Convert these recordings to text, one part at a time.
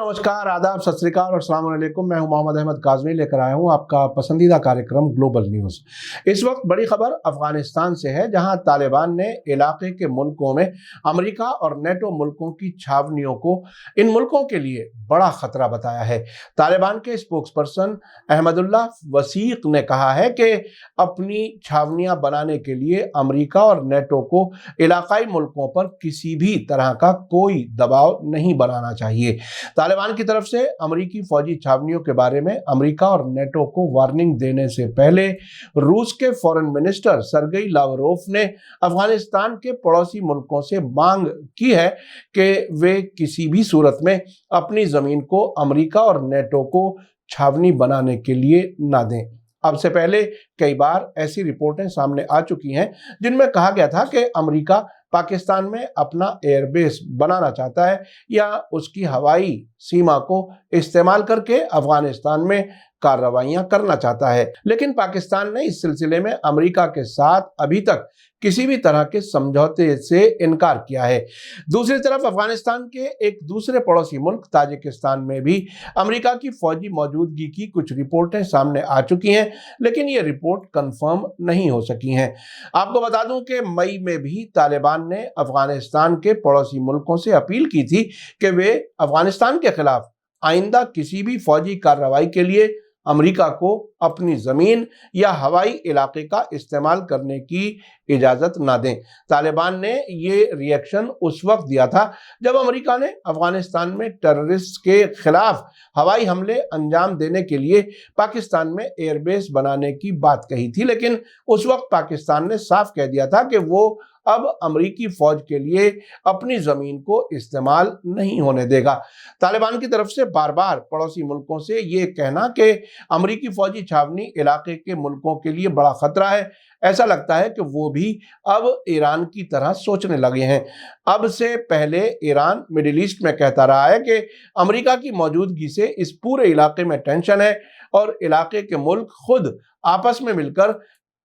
नमस्कार, आदाब, सत श्री अकाल और अस्सलाम वालेकुम। मैं हूं मोहम्मद अहमद काज़मी, लेकर आया हूं आपका पसंदीदा कार्यक्रम ग्लोबल न्यूज़। इस वक्त बड़ी खबर अफगानिस्तान से है, जहां तालिबान ने इलाके के मुल्कों में अमेरिका और नेटो मुल्कों की छावनियों को इन मुल्कों के लिए बड़ा खतरा बताया है। तालिबान के स्पोक्सपर्सन अहमदुल्लाह वसीक ने कहा है कि अपनी छावनियां बनाने के लिए अमेरिका और नेटो को इलाकाई मुल्कों पर किसी भी तरह का कोई दबाव नहीं बनाना चाहिए। तालिबान की तरफ से अमेरिकी फौजी छावनियों के बारे में अमेरिका और नेटो को वार्निंग देने से पहले रूस के फॉरेन मिनिस्टर सर्गेई लावरोव ने अफगानिस्तान के पड़ोसी मुल्कों से मांग की है कि वे किसी भी सूरत में अपनी जमीन को अमेरिका और नेटो को छावनी बनाने के लिए ना दें। अब से पहले कई बार ऐसी रिपोर्टें सामने आ चुकी हैं जिनमें कहा गया था कि अमेरिका पाकिस्तान में अपना एयरबेस बनाना चाहता है या उसकी हवाई सीमा को इस्तेमाल करके अफगानिस्तान में कार्रवाइयां करना चाहता है, लेकिन पाकिस्तान ने इस सिलसिले में अमेरिका के साथ अभी तक किसी भी तरह के समझौते से इनकार किया है। दूसरी तरफ अफगानिस्तान के एक दूसरे पड़ोसी मुल्क ताजिकिस्तान में भी अमेरिका की फौजी मौजूदगी की कुछ रिपोर्टें सामने आ चुकी हैं, लेकिन ये रिपोर्ट कंफर्म नहीं हो सकी हैं। आपको बता दूं कि मई में भी तालिबान ने अफगानिस्तान के पड़ोसी मुल्कों से अपील की थी कि वे अफगानिस्तान के खिलाफ आइंदा किसी भी फौजी कार्रवाई के लिए अमेरिका को अपनी जमीन या हवाई इलाके का इस्तेमाल करने की इजाजत ना दें। तालिबान ने ये रिएक्शन उस वक्त दिया था जब अमेरिका ने अफगानिस्तान में टेररिस्ट के खिलाफ हवाई हमले अंजाम देने के लिए पाकिस्तान में एयरबेस बनाने की बात कही थी, लेकिन उस वक्त पाकिस्तान ने साफ कह दिया था कि वो अब अमेरिकी फौज के लिए अपनी जमीन को इस्तेमाल नहीं होने देगा। तालिबान की तरफ से बार बार पड़ोसी मुल्कों से ये कहना कि अमेरिकी फौजी छावनी इलाके के मुल्कों के लिए बड़ा खतरा है, ऐसा लगता है कि वो भी अब ईरान की तरह सोचने लगे हैं। अब से पहले ईरान मिडिल ईस्ट में कहता रहा है कि अमेरिका की मौजूदगी से इस पूरे इलाके में टेंशन है और इलाके के मुल्क खुद आपस में मिलकर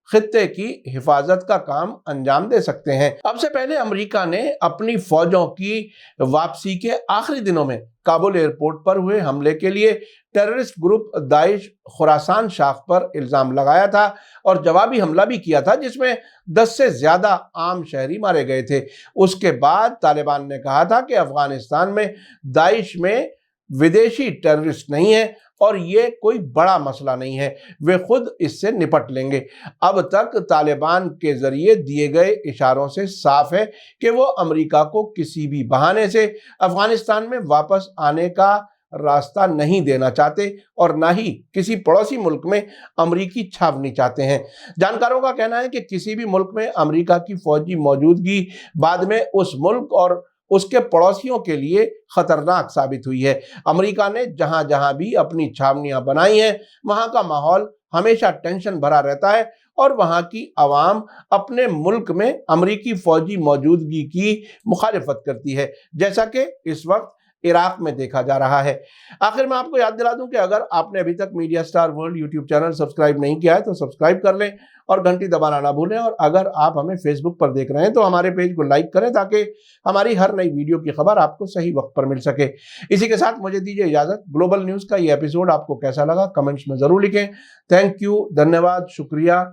खित्ते की हिफाजत का काम अंजाम दे सकते हैं। अब से पहले अमेरिका ने अपनी फौजों की वापसी के आखिरी दिनों में काबुल एयरपोर्ट पर हुए हमले के लिए टेररिस्ट ग्रुप दाइश खुरासान शाख पर इल्जाम लगाया था और जवाबी हमला भी किया था, जिसमें 10 से ज्यादा आम शहरी मारे गए थे। उसके बाद तालिबान ने कहा था कि अफगानिस्तान में दाइश में विदेशी टेररिस्ट नहीं है और ये कोई बड़ा मसला नहीं है, वे खुद इससे निपट लेंगे। अब तक तालिबान के जरिए दिए गए इशारों से साफ है कि वो अमेरिका को किसी भी बहाने से अफगानिस्तान में वापस आने का रास्ता नहीं देना चाहते और ना ही किसी पड़ोसी मुल्क में अमेरिकी छावनी चाहते हैं। जानकारों का कहना है कि किसी भी मुल्क में अमेरिका की फौजी मौजूदगी बाद में उस मुल्क और उसके पड़ोसियों के लिए खतरनाक साबित हुई है। अमेरिका ने जहां जहां भी अपनी छावनियां बनाई हैं, वहां का माहौल हमेशा टेंशन भरा रहता है और वहां की आवाम अपने मुल्क में अमेरिकी फौजी मौजूदगी की मुखालिफत करती है, जैसा कि इस वक्त इराक में देखा जा रहा है। आखिर में आपको याद दिला दूं कि अगर आपने अभी तक media star world YouTube channel subscribe नहीं किया है तो सब्सक्राइब कर लें और घंटी दबाना ना भूलें। और अगर आप हमें फेसबुक पर देख रहे हैं तो हमारे पेज को लाइक करें ताकि हमारी हर नई वीडियो की खबर आपको सही वक्त पर मिल सके। इसी के साथ मुझे दीजिए इजाजत। ग्लोबल न्यूज़ का ये एपिसोड आपको कैसा लगा कमेंट्स में जरूर लिखें। थैंक यू, धन्यवाद, शुक्रिया।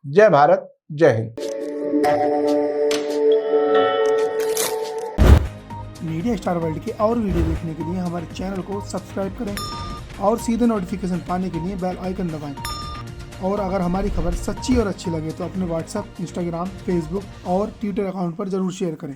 जय भारत, जय हिंद। मीडिया स्टार वर्ल्ड के और वीडियो देखने के लिए हमारे चैनल को सब्सक्राइब करें और सीधे नोटिफिकेशन पाने के लिए बेल आइकन दबाएं। और अगर हमारी खबर सच्ची और अच्छी लगे तो अपने व्हाट्सएप, इंस्टाग्राम, फेसबुक और ट्विटर अकाउंट पर जरूर शेयर करें।